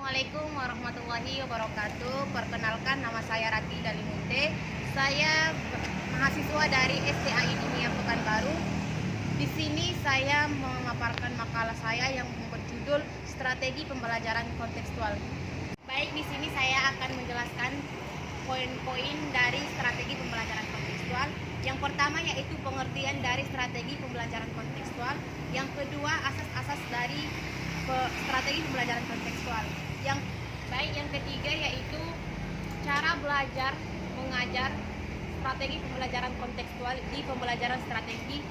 Assalamualaikum warahmatullahi wabarakatuh. Perkenalkan, nama saya Rati Dalimunte. Saya mahasiswa dari STAI Diniyah Pekanbaru. Di sini saya memaparkan makalah saya yang berjudul Strategi Pembelajaran Kontekstual. Baik, di sini saya akan menjelaskan poin-poin dari strategi pembelajaran kontekstual. Yang pertama yaitu pengertian dari strategi pembelajaran kontekstual. Yang kedua, asas-asas dari strategi pembelajaran kontekstual. Yang ketiga yaitu cara belajar mengajar strategi pembelajaran kontekstual di pembelajaran strategi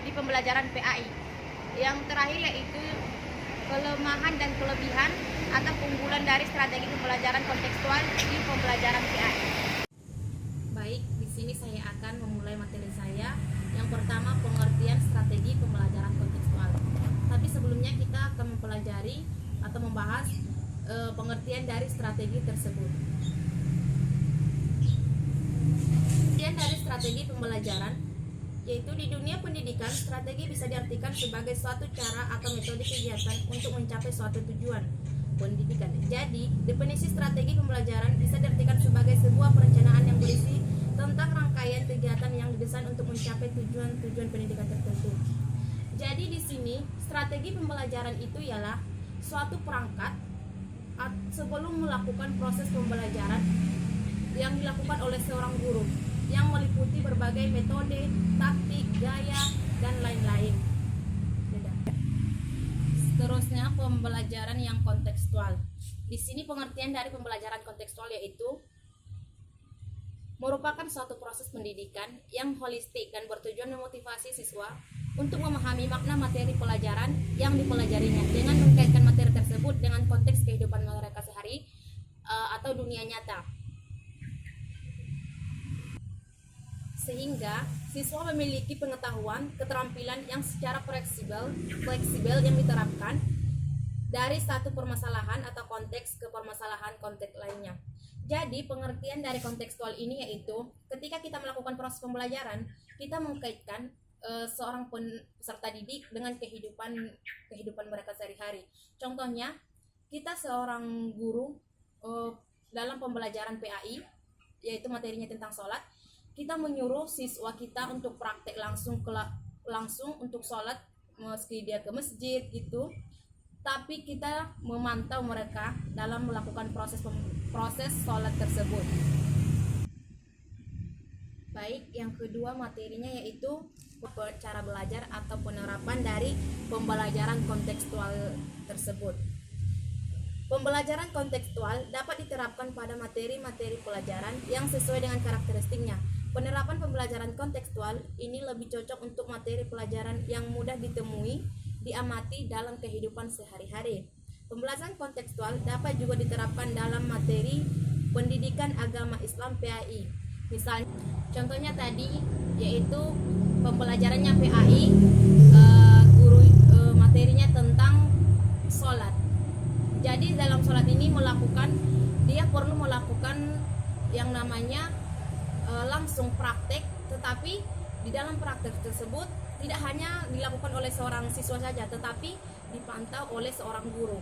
di pembelajaran PAI. Yang terakhir yaitu kelemahan dan kelebihan atau keunggulan dari strategi pembelajaran kontekstual di pembelajaran PAI. Baik, di sini saya akan memulai materi saya. Yang pertama, pengertian strategi pembelajaran kontekstual. Tapi sebelumnya kita akan mempelajari atau membahas pengertian dari strategi tersebut. Pengertian dari strategi pembelajaran yaitu di dunia pendidikan, strategi bisa diartikan sebagai suatu cara atau metode kegiatan untuk mencapai suatu tujuan pendidikan. Jadi, definisi strategi pembelajaran bisa diartikan sebagai sebuah perencanaan yang berisi tentang rangkaian kegiatan yang didesain untuk mencapai tujuan-tujuan pendidikan tertentu. Jadi di sini strategi pembelajaran itu ialah suatu perangkat sebelum melakukan proses pembelajaran yang dilakukan oleh seorang guru yang meliputi berbagai metode, taktik, gaya, dan lain-lain. Seterusnya, pembelajaran yang kontekstual. Di sini pengertian dari pembelajaran kontekstual yaitu merupakan suatu proses pendidikan yang holistik dan bertujuan memotivasi siswa untuk memahami makna materi pelajaran yang dipelajarinya dengan mengkaitkan materi tersebut dengan konteks kehidupan mereka sehari atau dunia nyata. Sehingga siswa memiliki pengetahuan, keterampilan yang secara fleksibel yang diterapkan dari satu permasalahan atau konteks ke permasalahan konteks lainnya. Jadi pengertian dari kontekstual ini yaitu ketika kita melakukan proses pembelajaran, kita mengkaitkan seorang peserta didik dengan kehidupan mereka sehari-hari. Contohnya, kita seorang guru dalam pembelajaran PAI, yaitu materinya tentang sholat, kita menyuruh siswa kita untuk praktek langsung untuk sholat meski dia ke masjid gitu. Tapi kita memantau mereka dalam melakukan proses sholat tersebut. Baik, yang kedua materinya yaitu cara belajar atau penerapan dari pembelajaran kontekstual tersebut. Pembelajaran kontekstual dapat diterapkan pada materi-materi pelajaran yang sesuai dengan karakteristiknya. Penerapan pembelajaran kontekstual ini lebih cocok untuk materi pelajaran yang mudah ditemui, diamati dalam kehidupan sehari-hari. Pembelajaran kontekstual dapat juga diterapkan dalam materi pendidikan agama Islam PAI. Misalnya, contohnya tadi yaitu pembelajarannya PAI, materinya tentang sholat. Jadi dalam sholat ini dia perlu melakukan yang namanya langsung praktek, tetapi di dalam praktek tersebut tidak hanya dilakukan oleh seorang siswa saja, tetapi dipantau oleh seorang guru.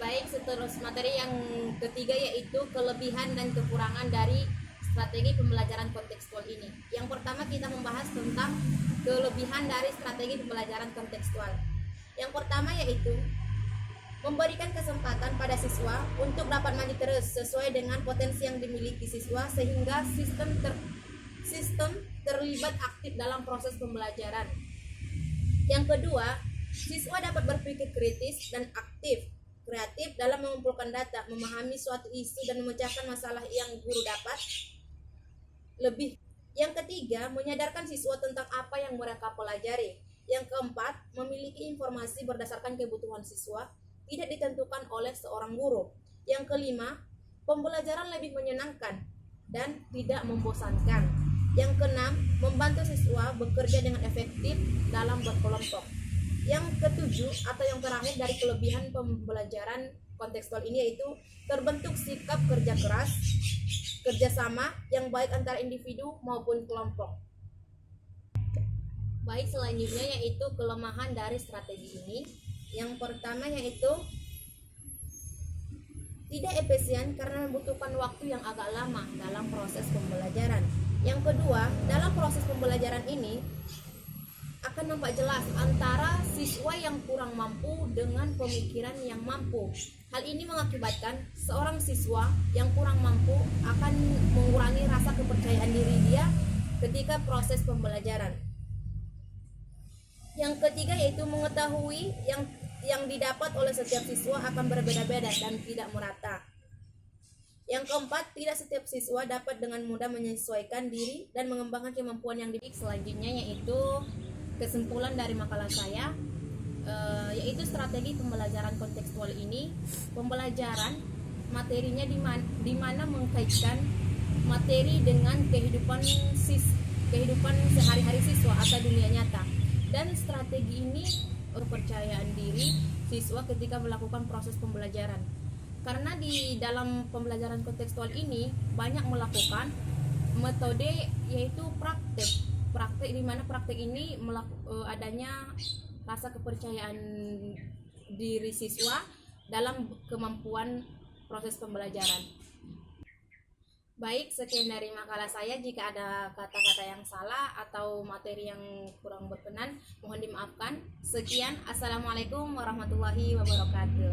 Baik, seterusnya materi yang ketiga yaitu kelebihan dan kekurangan dari strategi pembelajaran kontekstual ini. Yang pertama kita membahas tentang kelebihan dari strategi pembelajaran kontekstual. Yang pertama yaitu memberikan kesempatan pada siswa untuk dapat maju terus sesuai dengan potensi yang dimiliki siswa sehingga sistem terlibat aktif dalam proses pembelajaran. Yang kedua, siswa dapat berpikir kritis dan kreatif dalam mengumpulkan data, memahami suatu isu dan memecahkan masalah yang guru dapat lebih. Yang ketiga, menyadarkan siswa tentang apa yang mereka pelajari. Yang keempat, memiliki informasi berdasarkan kebutuhan siswa, tidak ditentukan oleh seorang guru. Yang kelima, pembelajaran lebih menyenangkan dan tidak membosankan. Yang keenam, membantu siswa bekerja dengan efektif dalam berkelompok. Yang ketujuh atau yang terakhir dari kelebihan pembelajaran kontekstual ini yaitu terbentuk sikap kerja keras, kerjasama yang baik antara individu maupun kelompok. Baik, selanjutnya yaitu kelemahan dari strategi ini. Yang pertama yaitu Tidak efisien karena membutuhkan waktu yang agak lama dalam proses pembelajaran. Yang kedua, dalam proses pembelajaran ini akan nampak jelas antara siswa yang kurang mampu dengan pemikiran yang mampu. Hal ini mengakibatkan seorang siswa yang kurang mampu akan mengurangi rasa kepercayaan diri dia ketika proses pembelajaran. Yang ketiga yaitu mengetahui yang didapat oleh setiap siswa akan berbeda-beda dan tidak merata. Yang keempat, tidak setiap siswa dapat dengan mudah menyesuaikan diri dan mengembangkan kemampuan yang dimiliki. Selanjutnya yaitu kesimpulan dari makalah saya, yaitu strategi pembelajaran kontekstual ini. Pembelajaran materinya di mana mengkaitkan materi dengan kehidupan sehari-hari siswa atau dunia nyata, dan strategi ini kepercayaan diri siswa ketika melakukan proses pembelajaran. Karena di dalam pembelajaran kontekstual ini banyak melakukan metode yaitu praktek di mana praktek ini adanya rasa kepercayaan diri siswa dalam kemampuan proses pembelajaran. Baik, sekian dari makalah saya. Jika ada kata-kata yang salah atau materi yang kurang berkenan, mohon dimaafkan. Sekian, assalamualaikum warahmatullahi wabarakatuh.